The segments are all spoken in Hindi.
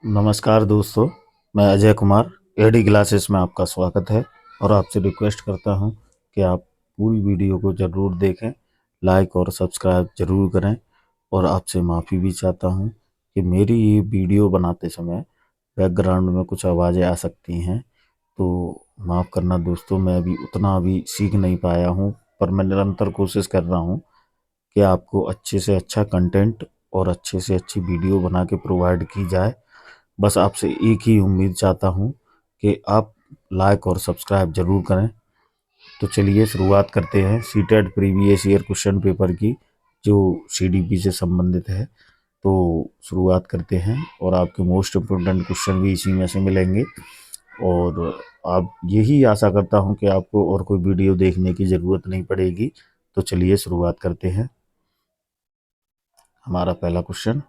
नमस्कार दोस्तों, मैं अजय कुमार एडी क्लासेस में आपका स्वागत है और आपसे रिक्वेस्ट करता हूं कि आप पूरी वीडियो को ज़रूर देखें, लाइक और सब्सक्राइब ज़रूर करें। और आपसे माफ़ी भी चाहता हूं कि मेरी ये वीडियो बनाते समय बैकग्राउंड में कुछ आवाज़ें आ सकती हैं, तो माफ़ करना दोस्तों। मैं अभी सीख नहीं पाया हूं, पर मैं निरंतर कोशिश कर रहा हूं कि आपको अच्छे से अच्छा कंटेंट और अच्छे से अच्छी वीडियो बना के प्रोवाइड की जाए। बस आपसे एक ही उम्मीद चाहता हूँ कि आप लाइक और सब्सक्राइब जरूर करें। तो चलिए शुरुआत करते हैं CTET previous year question paper की, जो सीडीपी से संबंधित है। तो शुरुआत करते हैं और आपके मोस्ट इम्पोर्टेंट क्वेश्चन भी इसी में से मिलेंगे। और आप यही आशा करता हूं कि आपको और कोई वीडियो देखने की ज़रूरत नहीं पड़ेगी। तो चलिए शुरुआत करते हैं। हमारा पहला क्वेश्चन,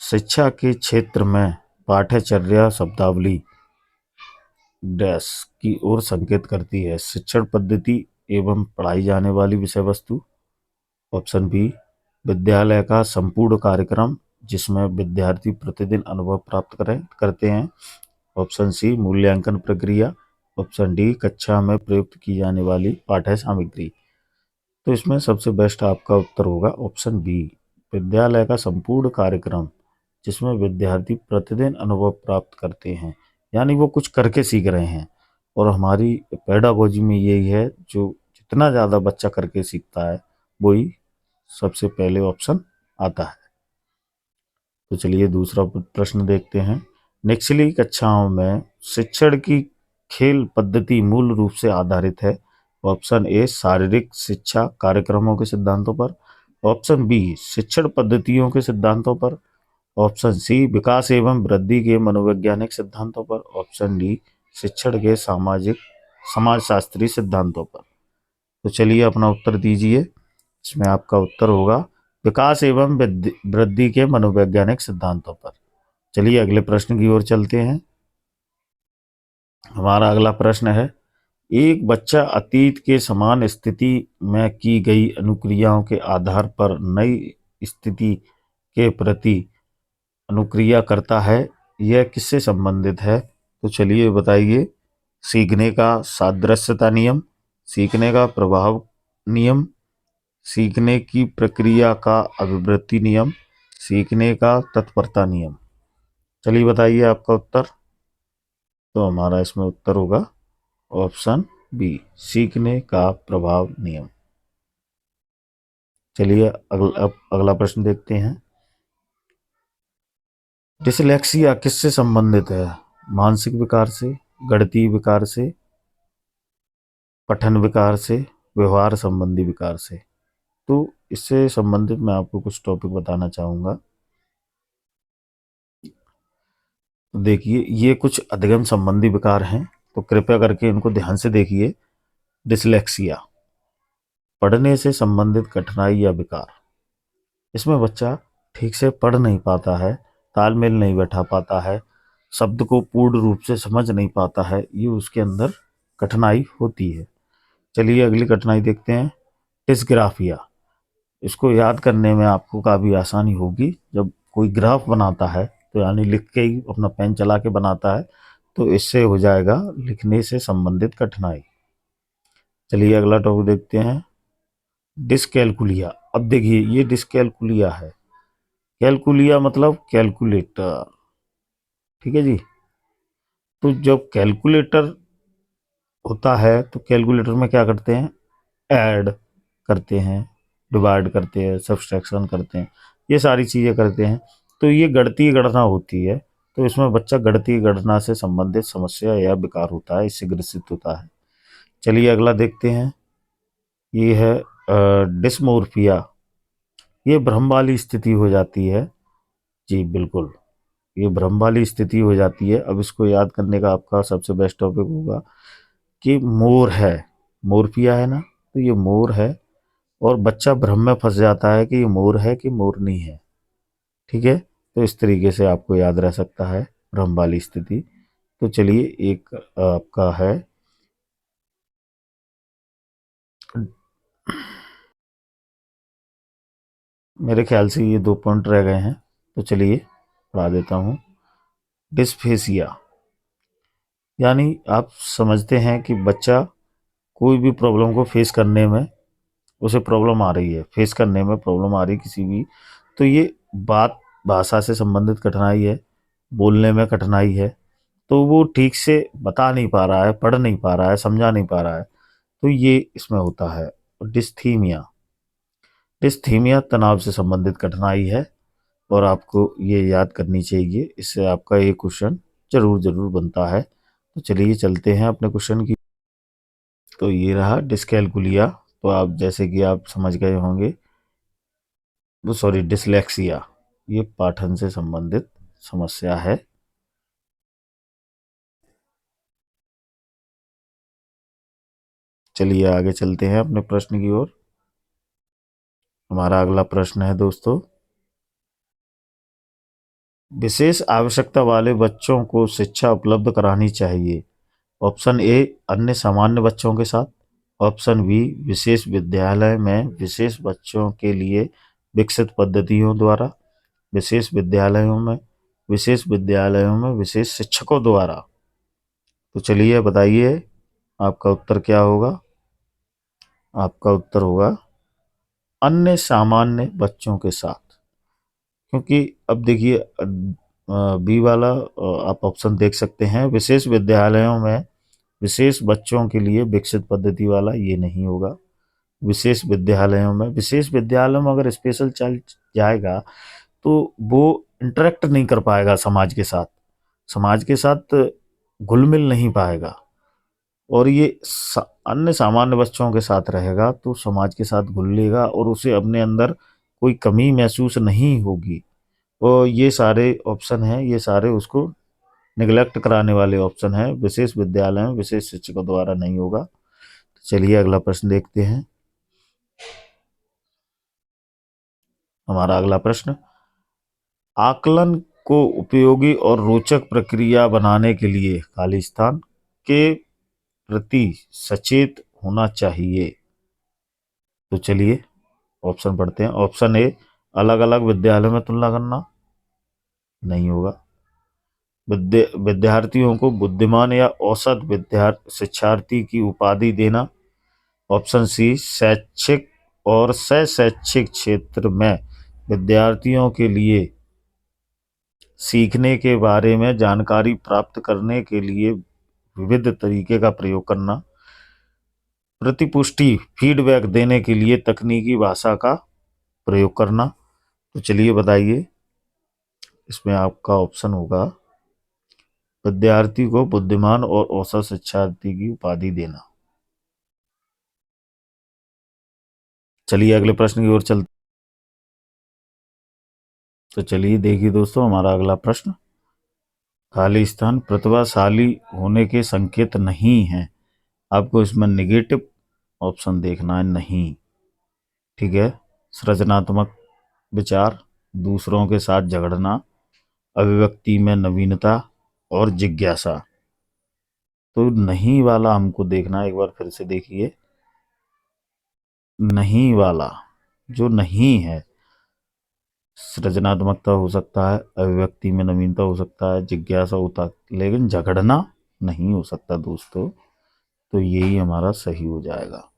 शिक्षा के क्षेत्र में पाठ्यचर्या शब्दावली डैश की ओर संकेत करती है। शिक्षण पद्धति एवं पढ़ाई जाने वाली विषय वस्तु। ऑप्शन बी, विद्यालय का संपूर्ण कार्यक्रम जिसमें विद्यार्थी प्रतिदिन अनुभव प्राप्त करते हैं। ऑप्शन सी, मूल्यांकन प्रक्रिया। ऑप्शन डी, कक्षा में प्रयुक्त की जाने वाली पाठ्य सामग्री। तो इसमें सबसे बेस्ट आपका उत्तर होगा ऑप्शन बी, विद्यालय का संपूर्ण कार्यक्रम जिसमें विद्यार्थी प्रतिदिन अनुभव प्राप्त करते हैं, यानी वो कुछ करके सीख रहे हैं। और हमारी पेडागोजी में यही है, जो जितना ज़्यादा बच्चा करके सीखता है वही सबसे पहले ऑप्शन आता है। तो चलिए दूसरा प्रश्न देखते हैं। निचली कक्षाओं में शिक्षण की खेल पद्धति मूल रूप से आधारित है। ऑप्शन ए, शारीरिक शिक्षा कार्यक्रमों के सिद्धांतों पर। ऑप्शन बी, शिक्षण पद्धतियों के सिद्धांतों पर। ऑप्शन सी, विकास एवं वृद्धि के मनोवैज्ञानिक सिद्धांतों पर। ऑप्शन डी, शिक्षण के सामाजिक समाजशास्त्री सिद्धांतों पर। तो चलिए अपना उत्तर दीजिए। इसमें आपका उत्तर होगा विकास एवं वृद्धि के मनोवैज्ञानिक सिद्धांतों पर। चलिए अगले प्रश्न की ओर चलते हैं। हमारा अगला प्रश्न है, एक बच्चा अतीत के समान स्थिति में की गई अनुक्रियाओं के आधार पर नई स्थिति के प्रति अनुक्रिया करता है। यह किससे संबंधित है? तो चलिए बताइए। सीखने का सादृश्यता नियम, सीखने का प्रभाव नियम, सीखने की प्रक्रिया का अभिवृत्ति नियम, सीखने का तत्परता नियम। चलिए बताइए आपका उत्तर। तो हमारा इसमें उत्तर होगा ऑप्शन बी, सीखने का प्रभाव नियम। चलिए अब अगला प्रश्न देखते हैं। डिसलेक्सिया किससे संबंधित है? मानसिक विकार से, गणितीय विकार से, पठन विकार से, व्यवहार संबंधी विकार से। तो इससे संबंधित मैं आपको कुछ टॉपिक बताना चाहूँगा। तो देखिए, ये कुछ अधिगम संबंधी विकार हैं, तो कृपया करके इनको ध्यान से देखिए। डिसलेक्सिया, पढ़ने से संबंधित कठिनाई या विकार। इसमें बच्चा ठीक से पढ़ नहीं पाता है, तालमेल नहीं बैठा पाता है, शब्द को पूर्ण रूप से समझ नहीं पाता है, ये उसके अंदर कठिनाई होती है। चलिए अगली कठिनाई देखते हैं। डिस्ग्राफिया, इसको याद करने में आपको काफ़ी आसानी होगी। जब कोई ग्राफ बनाता है, तो यानी लिख के ही अपना पेन चला के बनाता है, तो इससे हो जाएगा लिखने से संबंधित कठिनाई। चलिए अगला टॉपिक देखते हैं। डिसकैलकुलिया। अब देखिए, ये डिसकैलकुलिया है। कैलकुलिया मतलब कैलकुलेटर, ठीक है जी। तो जब कैलकुलेटर होता है, तो कैलकुलेटर में क्या करते हैं? ऐड करते हैं, डिवाइड करते हैं, सब्सट्रैक्शन करते हैं, ये सारी चीज़ें करते हैं। तो ये गणितीय गणना होती है। तो इसमें बच्चा गणितीय गणना से संबंधित समस्या या विकार होता है, इससे ग्रसित होता है। चलिए अगला देखते हैं। ये है डिस्मोर्फिया। ये भ्रम वाली स्थिति हो जाती है। जी बिल्कुल, ये भ्रम वाली स्थिति हो जाती है। अब इसको याद करने का आपका सबसे बेस्ट टॉपिक होगा कि मोर है, मोरफिया है ना, तो ये मोर है। और बच्चा भ्रम में फंस जाता है कि ये मोर है कि मोरनी है, ठीक है। तो इस तरीके से आपको याद रह सकता है भ्रम वाली स्थिति। तो चलिए एक आपका है, मेरे ख्याल से ये 2 पॉइंट रह गए हैं। तो चलिए पढ़ा देता हूँ। डिस्फेसिया यानी आप समझते हैं कि बच्चा कोई भी प्रॉब्लम को फेस करने में उसे प्रॉब्लम आ रही है, फेस करने में प्रॉब्लम आ रही किसी भी, तो ये बात भाषा से संबंधित कठिनाई है, बोलने में कठिनाई है, तो वो ठीक से बता नहीं पा रहा है, पढ़ नहीं पा रहा है, समझा नहीं पा रहा है, तो ये इसमें होता है। डिस्थीमिया, डिस्थीमिया तनाव से संबंधित कठिनाई है और आपको ये याद करनी चाहिए, इससे आपका ये क्वेश्चन जरूर जरूर बनता है। तो चलिए चलते हैं अपने क्वेश्चन की। तो ये रहा डिस्कैलकुलिया, तो आप जैसे कि आप समझ गए होंगे, वो सॉरी डिसलेक्सिया, ये पाठन से संबंधित समस्या है। चलिए आगे चलते हैं अपने प्रश्न की ओर। हमारा अगला प्रश्न है दोस्तों, विशेष आवश्यकता वाले बच्चों को शिक्षा उपलब्ध करानी चाहिए। ऑप्शन ए अन्य सामान्य बच्चों के साथ, ऑप्शन बी विशेष विद्यालय में विशेष बच्चों के लिए विकसित पद्धतियों द्वारा, विशेष विद्यालयों में विशेष शिक्षकों द्वारा। तो चलिए बताइए आपका उत्तर क्या होगा। आपका उत्तर होगा अन्य सामान्य बच्चों के साथ, क्योंकि अब देखिए बी वाला आप ऑप्शन देख सकते हैं, विशेष विद्यालयों में विशेष बच्चों के लिए विकसित पद्धति वाला, ये नहीं होगा। विशेष विद्यालयों में, विशेष विद्यालयों में अगर स्पेशल चाइल्ड जाएगा तो वो इंटरेक्ट नहीं कर पाएगा समाज के साथ, समाज के साथ घुल मिल नहीं पाएगा, और ये अन्य सामान्य बच्चों के साथ रहेगा तो समाज के साथ घुल लेगा और उसे अपने अंदर कोई कमी महसूस नहीं होगी। और ये सारे ऑप्शन हैं, ये सारे उसको निगलेक्ट कराने वाले ऑप्शन हैं, विशेष विद्यालय में विशेष शिक्षकों द्वारा नहीं होगा। तो चलिए अगला प्रश्न देखते हैं। हमारा अगला प्रश्न, आकलन को उपयोगी और रोचक प्रक्रिया बनाने के लिए खाली स्थान के प्रति सचेत होना चाहिए। तो चलिए ऑप्शन पढ़ते हैं। ऑप्शन ए अलग अलग विद्यालयों में तुलना करना, नहीं होगा। विद्यार्थियों को बुद्धिमान या औसत शिक्षार्थी की उपाधि देना। ऑप्शन सी शैक्षिक और शैक्षिक क्षेत्र में विद्यार्थियों के लिए सीखने के बारे में जानकारी प्राप्त करने के लिए विविध तरीके का प्रयोग करना। प्रतिपुष्टि फीडबैक देने के लिए तकनीकी भाषा का प्रयोग करना। तो चलिए बताइए, इसमें आपका ऑप्शन होगा विद्यार्थी को बुद्धिमान और औसत शिक्षार्थी की उपाधि देना। चलिए अगले प्रश्न की ओर चलते। तो चलिए देखिए दोस्तों, हमारा अगला प्रश्न, खाली स्थान प्रतिभाशाली होने के संकेत नहीं है। आपको इसमें नेगेटिव ऑप्शन देखना है, नहीं, ठीक है। सृजनात्मक विचार, दूसरों के साथ झगड़ना, अभिव्यक्ति में नवीनता और जिज्ञासा। तो नहीं वाला हमको देखना है, एक बार फिर से देखिए। नहीं वाला जो नहीं है, सृजनात्मकता हो सकता है, अभिव्यक्ति में नवीनता हो सकता है, जिज्ञासा होता, लेकिन झगड़ना नहीं हो सकता दोस्तों। तो यही हमारा सही हो जाएगा।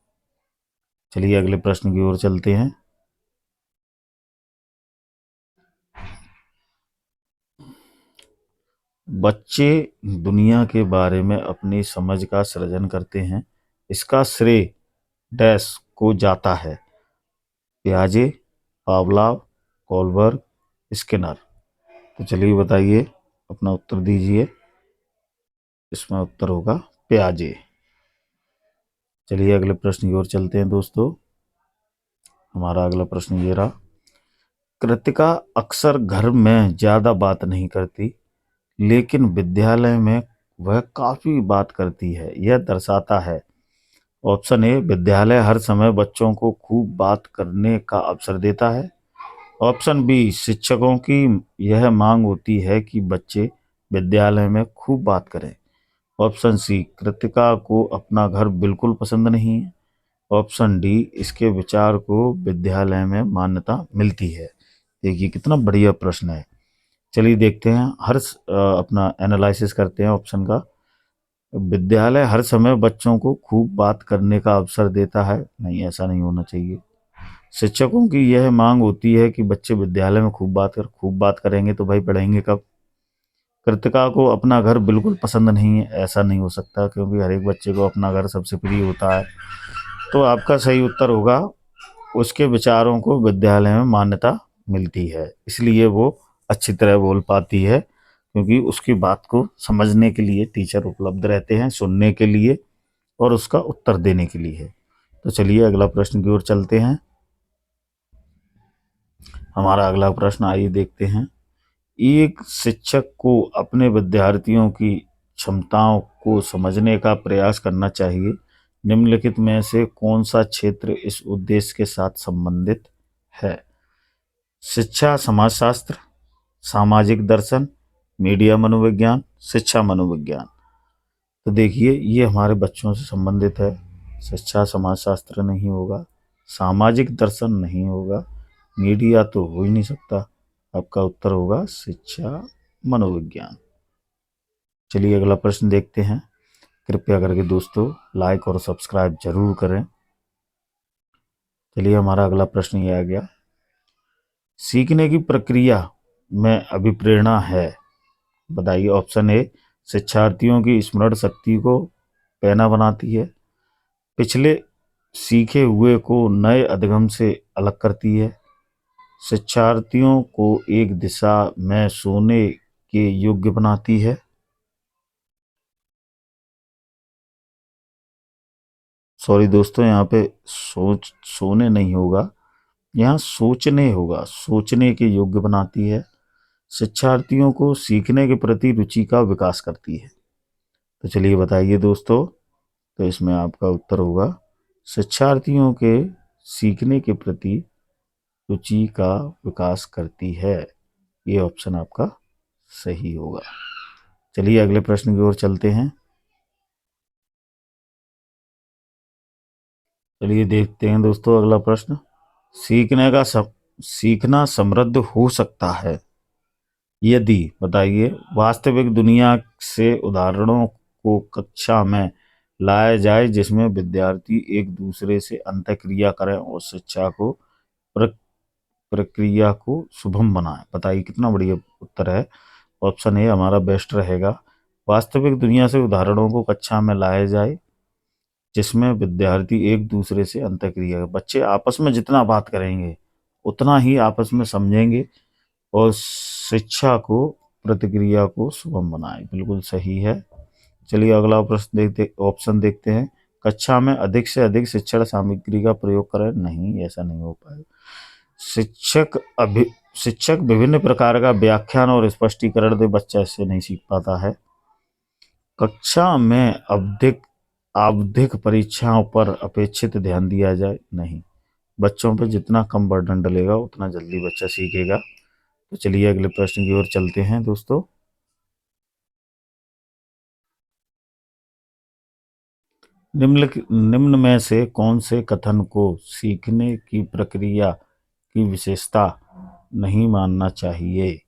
चलिए अगले प्रश्न की ओर चलते हैं। बच्चे दुनिया के बारे में अपनी समझ का सृजन करते हैं, इसका श्रेय डैश को जाता है। पियाजे, पावलाव, कोलबर्ग, स्किनर। तो चलिए बताइए, अपना उत्तर दीजिए। इसमें उत्तर होगा पियाजे। चलिए अगले प्रश्न की ओर चलते हैं दोस्तों। हमारा अगला प्रश्न ये रहा, कृतिका अक्सर घर में ज्यादा बात नहीं करती, लेकिन विद्यालय में वह काफी बात करती है, यह दर्शाता है। ऑप्शन ए विद्यालय हर समय बच्चों को खूब बात करने का अवसर देता है। ऑप्शन बी शिक्षकों की यह मांग होती है कि बच्चे विद्यालय में खूब बात करें। ऑप्शन सी कृतिका को अपना घर बिल्कुल पसंद नहीं है। ऑप्शन डी इसके विचार को विद्यालय में मान्यता मिलती है। देखिए कितना बढ़िया प्रश्न है। चलिए देखते हैं, अपना एनालिसिस करते हैं ऑप्शन का। विद्यालय हर समय बच्चों को खूब बात करने का अवसर देता है, नहीं, ऐसा नहीं होना चाहिए। शिक्षकों की यह मांग होती है कि बच्चे विद्यालय में खूब बात करेंगे तो भाई पढ़ेंगे कब। कृतिका को अपना घर बिल्कुल पसंद नहीं है, ऐसा नहीं हो सकता, क्योंकि हर एक बच्चे को अपना घर सबसे प्रिय होता है। तो आपका सही उत्तर होगा, उसके विचारों को विद्यालय में मान्यता मिलती है, इसलिए वो अच्छी तरह बोल पाती है, क्योंकि उसकी बात को समझने के लिए टीचर उपलब्ध रहते हैं, सुनने के लिए और उसका उत्तर देने के लिए। तो चलिए अगला प्रश्न की ओर चलते हैं। हमारा अगला प्रश्न आइए देखते हैं। एक शिक्षक को अपने विद्यार्थियों की क्षमताओं को समझने का प्रयास करना चाहिए। निम्नलिखित में से कौन सा क्षेत्र इस उद्देश्य के साथ संबंधित है? शिक्षा समाजशास्त्र, सामाजिक दर्शन, मीडिया मनोविज्ञान, शिक्षा मनोविज्ञान। तो देखिए, ये हमारे बच्चों से संबंधित है। शिक्षा समाजशास्त्र नहीं होगा, सामाजिक दर्शन नहीं होगा, मीडिया तो हो ही नहीं सकता। आपका उत्तर होगा शिक्षा मनोविज्ञान। चलिए अगला प्रश्न देखते हैं। कृपया करके दोस्तों लाइक और सब्सक्राइब जरूर करें। चलिए हमारा अगला प्रश्न ये आ गया। सीखने की प्रक्रिया में अभिप्रेरणा है। बताइए। ऑप्शन ए, शिक्षार्थियों की स्मरण शक्ति को पैना बनाती है। पिछले सीखे हुए को नए अधिगम से अलग करती है। शिक्षार्थियों को एक दिशा में सोने के योग्य बनाती है। सॉरी दोस्तों, यहाँ पे सोने नहीं होगा, यहाँ सोचने होगा। सोचने के योग्य बनाती है। शिक्षार्थियों को सीखने के प्रति रुचि का विकास करती है। तो चलिए बताइए दोस्तों, तो इसमें आपका उत्तर होगा शिक्षार्थियों के सीखने के प्रति रुचि का विकास करती है। ये ऑप्शन आपका सही होगा। चलिए अगले प्रश्न की ओर चलते हैं। चलिए देखते हैं दोस्तों अगला प्रश्न। सीखना समृद्ध हो सकता है यदि, बताइए, वास्तविक दुनिया से उदाहरणों को कक्षा में लाया जाए जिसमें विद्यार्थी एक दूसरे से अंतःक्रिया करें और शिक्षा को प्र- प्रक्रिया को शुभम बनाए। बताइए कितना बढ़िया उत्तर है। ऑप्शन ए हमारा बेस्ट रहेगा। वास्तविक दुनिया से उदाहरणों को कक्षा में लाया जाए जिसमें विद्यार्थी एक दूसरे से अंतःक्रिया, बच्चे आपस में जितना बात करेंगे उतना ही आपस में समझेंगे और शिक्षा को प्रतिक्रिया को सुगम बनाए। बिल्कुल सही है। चलिए अगला प्रश्न देखते, ऑप्शन देखते हैं। कक्षा में अधिक से अधिक शिक्षण सामग्री का प्रयोग करें, नहीं, ऐसा नहीं हो पाएगा। शिक्षक अभि शिक्षक विभिन्न प्रकार का व्याख्यान और स्पष्टीकरण दे, बच्चा इससे नहीं सीख पाता है। कक्षा में आवधिक परीक्षाओं पर अपेक्षित ध्यान दिया जाए, नहीं, बच्चों पर जितना कम बर्डन डलेगा उतना जल्दी बच्चा सीखेगा। तो चलिए अगले प्रश्न की ओर चलते हैं दोस्तों। निम्न में से कौन से कथन को सीखने की प्रक्रिया की विशेषता नहीं मानना चाहिए?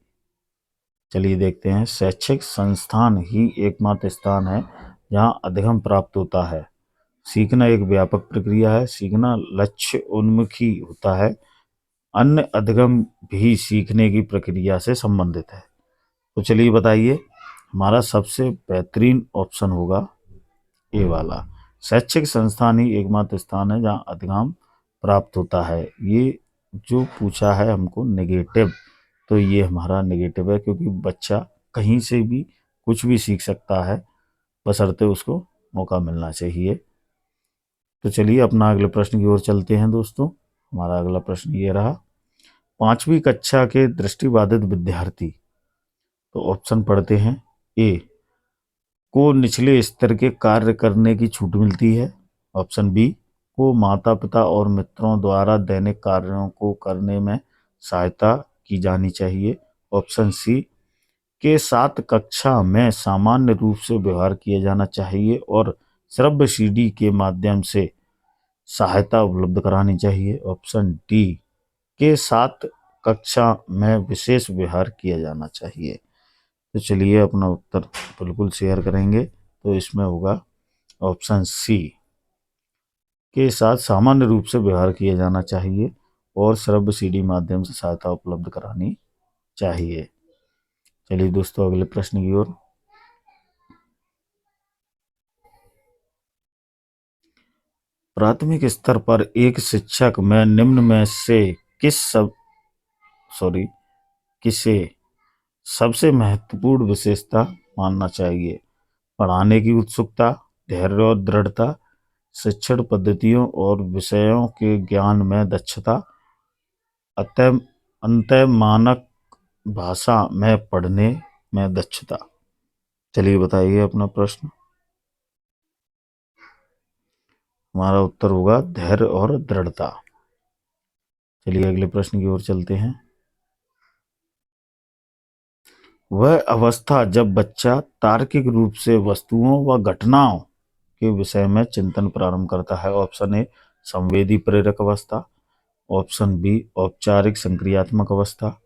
चलिए देखते हैं। शैक्षिक संस्थान ही एकमात्र स्थान है जहां अधिगम प्राप्त होता है। सीखना एक व्यापक प्रक्रिया है। सीखना लक्ष्य उन्मुखी होता है। अन्य अधिगम भी सीखने की प्रक्रिया से संबंधित है। तो चलिए बताइए, हमारा सबसे बेहतरीन ऑप्शन होगा ए वाला। शैक्षिक संस्थान ही एकमात्र स्थान है जहां अधिगम प्राप्त होता है। ये जो पूछा है हमको नेगेटिव, तो ये हमारा नेगेटिव है, क्योंकि बच्चा कहीं से भी कुछ भी सीख सकता है, बशर्ते उसको मौका मिलना चाहिए। तो चलिए अपना अगले प्रश्न की ओर चलते हैं दोस्तों। हमारा अगला प्रश्न ये रहा। 5वीं कक्षा के दृष्टिबाधित विद्यार्थी, तो ऑप्शन पढ़ते हैं। ए को निचले स्तर के कार्य करने की छूट मिलती है। ऑप्शन बी को माता पिता और मित्रों द्वारा दैनिक कार्यों को करने में सहायता की जानी चाहिए। ऑप्शन सी के साथ कक्षा में सामान्य रूप से व्यवहार किया जाना चाहिए और श्रव्य सीडी के माध्यम से सहायता उपलब्ध करानी चाहिए। ऑप्शन डी के साथ कक्षा में विशेष व्यवहार किया जाना चाहिए। तो चलिए अपना उत्तर बिल्कुल शेयर करेंगे। तो इसमें होगा ऑप्शन सी, के साथ सामान्य रूप से व्यवहार किया जाना चाहिए और श्रव्य सीडी माध्यम से सहायता उपलब्ध करानी चाहिए। चलिए दोस्तों अगले प्रश्न की ओर। प्राथमिक स्तर पर एक शिक्षक में निम्न में से सॉरी किसे सबसे महत्वपूर्ण विशेषता मानना चाहिए? पढ़ाने की उत्सुकता, धैर्य और दृढ़ता, शिक्षण पद्धतियों और विषयों के ज्ञान में दक्षता, अतः अंतः मानक भाषा में पढ़ने में दक्षता। चलिए बताइए अपना प्रश्न। हमारा उत्तर होगा धैर्य और दृढ़ता। चलिए अगले प्रश्न की ओर चलते हैं। वह अवस्था जब बच्चा तार्किक रूप से वस्तुओं व घटनाओं के विषय में चिंतन प्रारंभ करता है। ऑप्शन ए संवेदी प्रेरक अवस्था, ऑप्शन बी औपचारिक संक्रियात्मक अवस्था,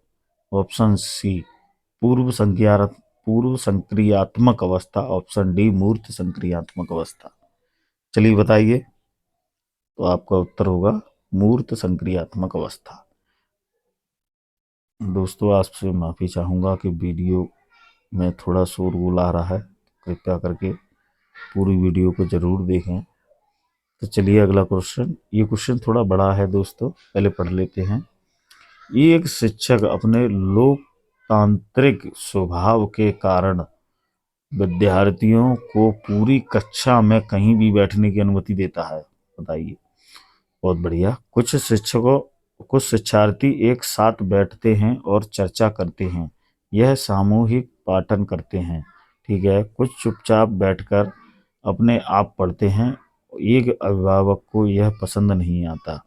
ऑप्शन सी पूर्व संक्रियात्मक अवस्था, ऑप्शन डी मूर्त संक्रियात्मक अवस्था। चलिए बताइए। तो आपका उत्तर होगा मूर्त संक्रियात्मक अवस्था। दोस्तों आपसे माफ़ी चाहूँगा कि वीडियो में थोड़ा शोरगुल आ रहा है, कृपया करके पूरी वीडियो को ज़रूर देखें। तो चलिए अगला क्वेश्चन। ये क्वेश्चन थोड़ा बड़ा है दोस्तों, पहले पढ़ लेते हैं। ये एक शिक्षक अपने लोकतांत्रिक स्वभाव के कारण विद्यार्थियों को पूरी कक्षा में कहीं भी बैठने की अनुमति देता है। बताइए। बहुत बढ़िया। कुछ शिक्षार्थी एक साथ बैठते हैं और चर्चा करते हैं, यह सामूहिक पाठन करते हैं। ठीक है। कुछ चुपचाप बैठकर अपने आप पढ़ते हैं, एक अभिभावक को यह पसंद नहीं आता।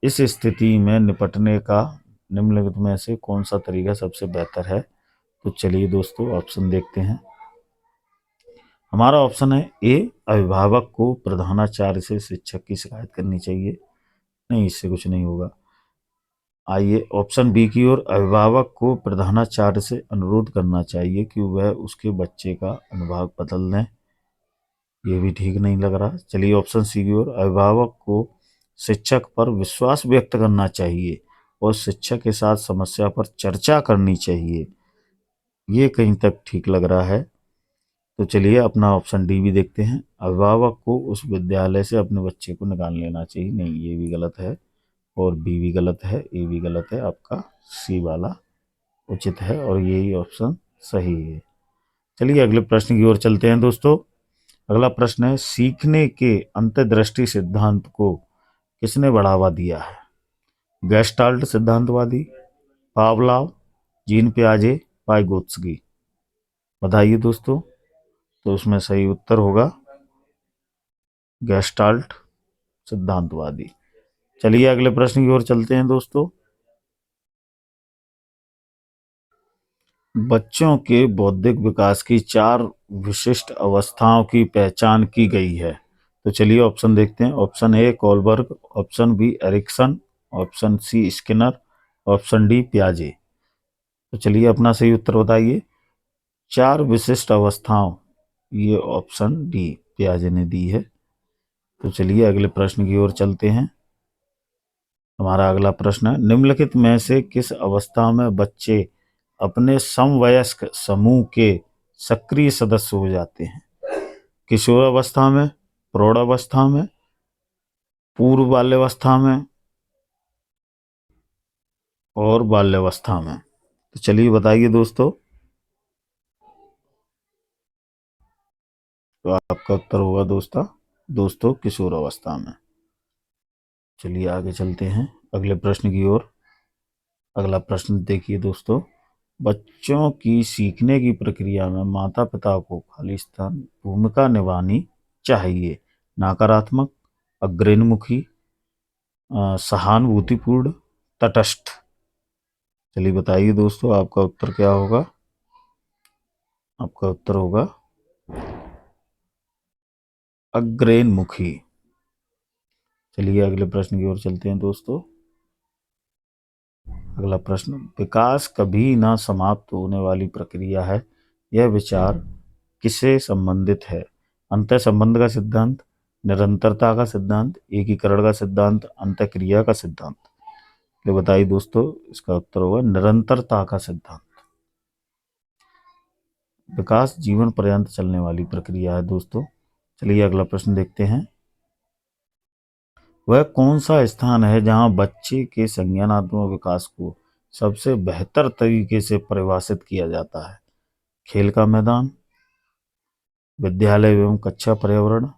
इस स्थिति में निपटने का निम्नलिखित में से कौन सा तरीका सबसे बेहतर है? तो चलिए दोस्तों ऑप्शन देखते हैं। हमारा ऑप्शन है ए, अभिभावक को प्रधानाचार्य से शिक्षक की शिकायत करनी चाहिए। नहीं, इससे कुछ नहीं होगा। आइए ऑप्शन बी की ओर। अभिभावक को प्रधानाचार्य से अनुरोध करना चाहिए कि वह उसके बच्चे का अनुभाग बदल दें। ये भी ठीक नहीं लग रहा। चलिए ऑप्शन सी की ओर। अभिभावक को शिक्षक पर विश्वास व्यक्त करना चाहिए और शिक्षक के साथ समस्या पर चर्चा करनी चाहिए। ये कहीं तक ठीक लग रहा है। तो चलिए अपना ऑप्शन डी भी देखते हैं। अभिभावक को उस विद्यालय से अपने बच्चे को निकाल लेना चाहिए। नहीं, ये भी गलत है और बी भी गलत है, ए भी गलत है। आपका सी वाला उचित है और यही ऑप्शन सही है। चलिए अगले प्रश्न की ओर चलते हैं दोस्तों। अगला प्रश्न है, सीखने के अंतर्दृष्टि सिद्धांत को किसने बढ़ावा दिया है? गेस्टाल्ट सिद्धांतवादी, पावलाव, जीन पियाजे, वाइगोत्स्की। बताइए दोस्तों। तो उसमें सही उत्तर होगा गेस्टाल्ट सिद्धांतवादी। चलिए अगले प्रश्न की ओर चलते हैं दोस्तों। बच्चों के बौद्धिक विकास की 4 विशिष्ट अवस्थाओं की पहचान की गई है। तो चलिए ऑप्शन देखते हैं। Option A Kohlberg, option B Erikson, option C Skinner, option D पियाजे। तो चलिए अपना सही उत्तर बताइए। 4 विशिष्ट अवस्थाओं, ये ऑप्शन डी पियाजे ने दी है। तो चलिए अगले प्रश्न की ओर चलते हैं। हमारा अगला प्रश्न है, निम्नलिखित में से किस अवस्था में बच्चे अपने समवयस्क समूह के सक्रिय सदस्य हो जाते हैं? किशोरावस्था में, प्रौढ़ावस्था में, पूर्व बाल्यावस्था में और बाल्यावस्था में। तो चलिए बताइए दोस्तों। तो आपका उत्तर होगा दोस्तों किशोरावस्था में। चलिए आगे चलते हैं अगले प्रश्न की ओर। अगला प्रश्न देखिए दोस्तों। बच्चों की सीखने की प्रक्रिया में माता पिता को खालिस्तान भूमिका निभानी चाहिए। नकारात्मक, अग्रमुखी, सहानुभूतिपूर्ण, तटस्थ। चलिए बताइए दोस्तों आपका उत्तर क्या होगा? आपका उत्तर होगा अग्रमुखी। चलिए अगले प्रश्न की ओर चलते हैं दोस्तों। अगला प्रश्न, विकास कभी ना समाप्त होने वाली प्रक्रिया है, यह विचार किससे संबंधित है? अंतः संबंध का सिद्धांत, निरंतरता का सिद्धांत, एकीकरण का सिद्धांत, अंतःक्रिया का सिद्धांत। तो बताइए दोस्तों, इसका उत्तर होगा निरंतरता का सिद्धांत। विकास जीवन पर्यंत चलने वाली प्रक्रिया है दोस्तों। चलिए अगला प्रश्न देखते हैं। वह कौन सा स्थान है जहां बच्चे के संज्ञानात्मक विकास को सबसे बेहतर तरीके से परिभाषित किया जाता है? खेल का मैदान, विद्यालय एवं कक्षा पर्यावरण,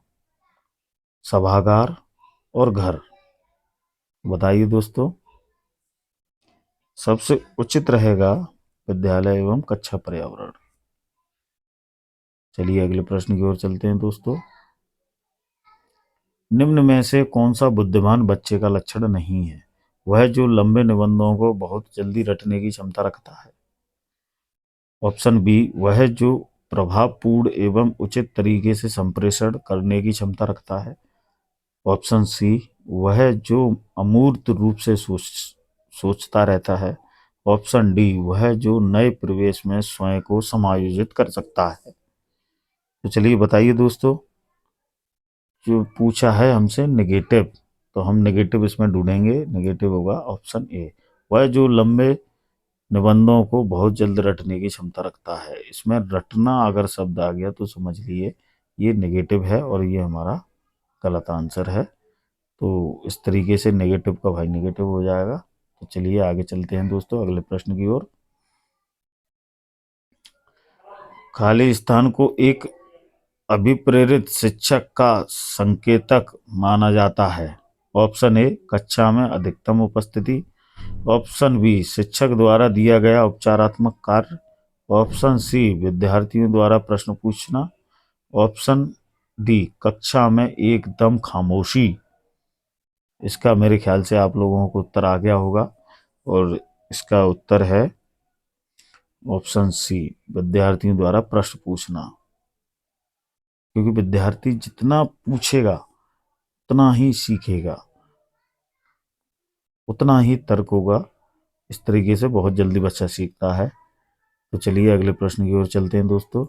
सभागार और घर। बताइए दोस्तों, सबसे उचित रहेगा विद्यालय एवं कक्षा पर्यावरण। चलिए अगले प्रश्न की ओर चलते हैं दोस्तों। निम्न में से कौन सा बुद्धिमान बच्चे का लक्षण नहीं है? वह जो लंबे निबंधों को बहुत जल्दी रटने की क्षमता रखता है। ऑप्शन बी, वह जो प्रभावपूर्ण एवं उचित तरीके से संप्रेषण करने की क्षमता रखता है। ऑप्शन सी, वह जो अमूर्त रूप से सोचता रहता है। ऑप्शन डी, वह जो नए परिवेश में स्वयं को समायोजित कर सकता है। तो चलिए बताइए दोस्तों, जो पूछा है हमसे नेगेटिव, तो हम नेगेटिव इसमें ढूंढेंगे। नेगेटिव होगा ऑप्शन ए, वह जो लंबे निबंधों को बहुत जल्द रटने की क्षमता रखता है। इसमें रटना अगर शब्द आ गया तो समझ लिए ये नेगेटिव है और ये हमारा गलत आंसर है। तो इस तरीके से नेगेटिव का भाई नेगेटिव हो जाएगा। तो चलिए आगे चलते हैं दोस्तों अगले प्रश्न की ओर। खाली स्थान को एक अभिप्रेरित शिक्षक का संकेतक माना जाता है। ऑप्शन ए, कक्षा में अधिकतम उपस्थिति। ऑप्शन बी, शिक्षक द्वारा दिया गया उपचारात्मक कार्य। ऑप्शन सी, विद्यार्थियों द्वारा प्रश्न पूछना। ऑप्शन डी, कक्षा में एकदम खामोशी। इसका मेरे ख्याल से आप लोगों को उत्तर आ गया होगा और इसका उत्तर है ऑप्शन सी, विद्यार्थियों द्वारा प्रश्न पूछना। क्योंकि विद्यार्थी जितना पूछेगा उतना ही सीखेगा, उतना ही तर्क होगा। इस तरीके से बहुत जल्दी बच्चा सीखता है। तो चलिए अगले प्रश्न की ओर चलते हैं दोस्तों।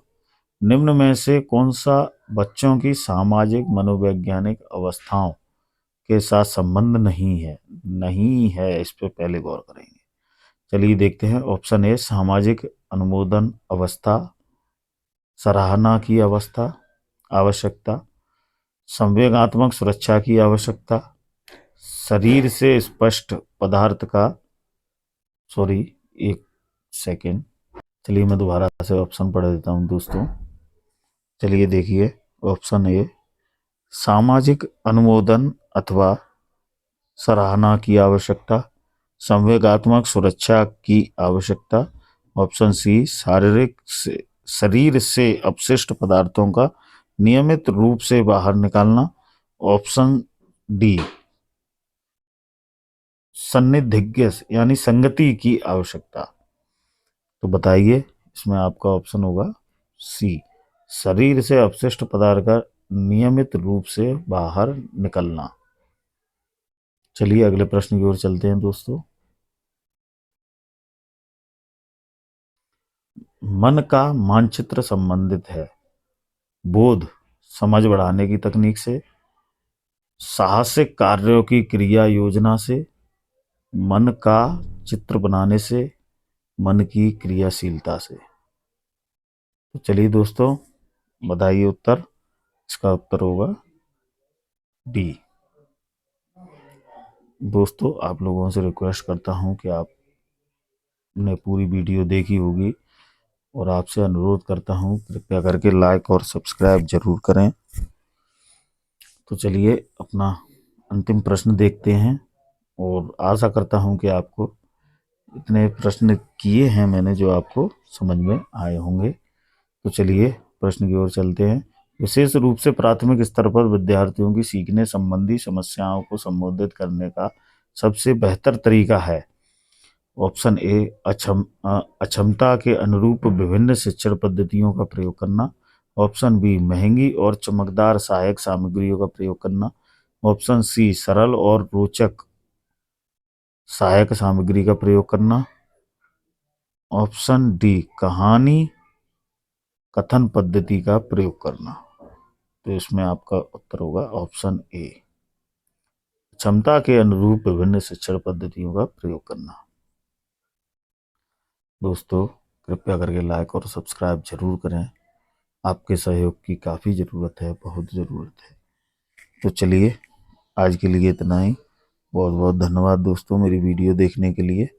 निम्न में से कौन सा बच्चों की सामाजिक मनोवैज्ञानिक अवस्थाओं के साथ संबंध नहीं है? नहीं है, इस पे पहले गौर करेंगे। चलिए देखते हैं। ऑप्शन ए, सामाजिक अनुमोदन अवस्था, सराहना की अवस्था आवश्यकता, संवेगात्मक सुरक्षा की आवश्यकता, शरीर से स्पष्ट पदार्थ का, सॉरी एक सेकेंड, चलिए मैं दोबारा से ऑप्शन पढ़ देता हूं दोस्तों। चलिए देखिए, ऑप्शन ए, सामाजिक अनुमोदन अथवा सराहना की आवश्यकता, संवेगात्मक सुरक्षा की आवश्यकता। ऑप्शन सी, शारीरिक से शरीर से अपशिष्ट पदार्थों का नियमित रूप से बाहर निकालना। ऑप्शन डी, सन्निधिज्ञ यानी संगति की आवश्यकता। तो बताइए, इसमें आपका ऑप्शन होगा सी, शरीर से अपशिष्ट पदार्थ का नियमित रूप से बाहर निकलना। चलिए अगले प्रश्न की ओर चलते हैं दोस्तों। मन का मानचित्र संबंधित है बोध, समझ बढ़ाने की तकनीक से, साहसिक कार्यों की क्रिया योजना से, मन का चित्र बनाने से, मन की क्रियाशीलता से। तो चलिए दोस्तों बताइए उत्तर। इसका उत्तर होगा डी। दोस्तों आप लोगों से रिक्वेस्ट करता हूं कि आपने पूरी वीडियो देखी होगी और आपसे अनुरोध करता हूं कृपया करके लाइक और सब्सक्राइब जरूर करें। तो चलिए अपना अंतिम प्रश्न देखते हैं और आशा करता हूं कि आपको इतने प्रश्न किए हैं मैंने जो आपको समझ में आए होंगे। तो चलिए प्रश्न की ओर चलते हैं। विशेष रूप से प्राथमिक स्तर पर विद्यार्थियों की सीखने संबंधी समस्याओं को संबोधित करने का सबसे बेहतर तरीका है। ऑप्शन ए, अक्षमता के अनुरूप विभिन्न शिक्षण पद्धतियों का प्रयोग करना। ऑप्शन बी, महंगी और चमकदार सहायक सामग्रियों का प्रयोग करना। ऑप्शन सी, सरल और रोचक सहायक सामग्री का प्रयोग करना। ऑप्शन डी, कहानी कथन पद्धति का प्रयोग करना। तो इसमें आपका उत्तर होगा ऑप्शन ए, क्षमता के अनुरूप विभिन्न शिक्षण पद्धतियों का प्रयोग करना। दोस्तों, कृपया करके लाइक और सब्सक्राइब जरूर करें। आपके सहयोग की काफ़ी ज़रूरत है, बहुत ज़रूरत है। तो चलिए, आज के लिए इतना ही। बहुत बहुत धन्यवाद दोस्तों मेरी वीडियो देखने के लिए।